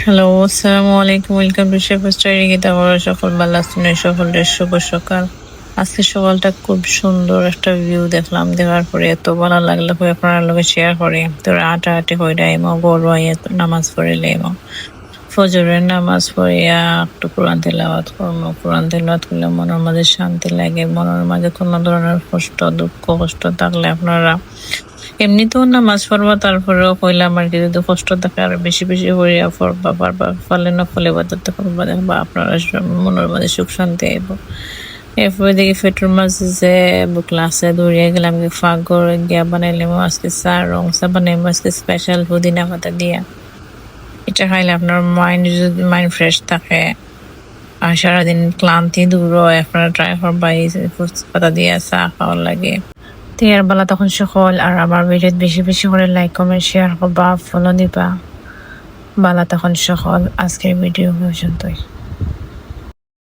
Hello, আসসালামু আলাইকুম। Welcome to Chef's Diary. সকল ভালো আছেন? সকলের শুভ সকাল। আজকে সকালটা খুব সুন্দর একটা ভিউ দেখলাম। দেখার পরে এত ভালো লাগলো কই আপনার লগে শেয়ার করে। তোর হাঁটাহাঁটি কইরা এমো গরু আইয়া নামাজ পড়িলে এমো ফজরের নামাজ পড়িয়া একটু কোরআন তেলাওয়াত করবো। কোরআন তেলাওয়াত করলে মনের মাঝে শান্তি লাগে। মনের মাঝে কোনো ধরনের কষ্ট দুঃখ কষ্ট থাকলে আপনারা এমনিতেও নামাজ পড়বা, তারপরেও কইলাম আর কি, যদি কষ্ট থাকে আর বেশি বেশি করিয়া পড়বা, বারবার ফলে না ফলে বাদতে করবা, দেখবা আপনারা মনের মাঝে সুখ শান্তি আইব। এরপরে দেখি ফেটুর মাঝে যে ক্লাসে দৌড়িয়ে গেলাম, ফাঁক করে গিয়া বানাইলাম আজকে চা, রং চা বানাইলাম আজকে স্পেশাল পুদিনা পাতা দিয়া। এটা খাইলে আপনার মাইন্ড ফ্রেশ থাকে আর সারাদিন ক্লান্তি দূর হয়। আপনারা ট্রাই করবা এই পাতা দিয়ে চা খাওয়ার লাগে। তিয়ার বেলা তখন সকল আর আমার ভিডিও বেশি বেশি করে লাইক কমেন্ট শেয়ার করবা, ফলো দিবা। বালা তখন সকল আজকের ভিডিও পর্যন্তই।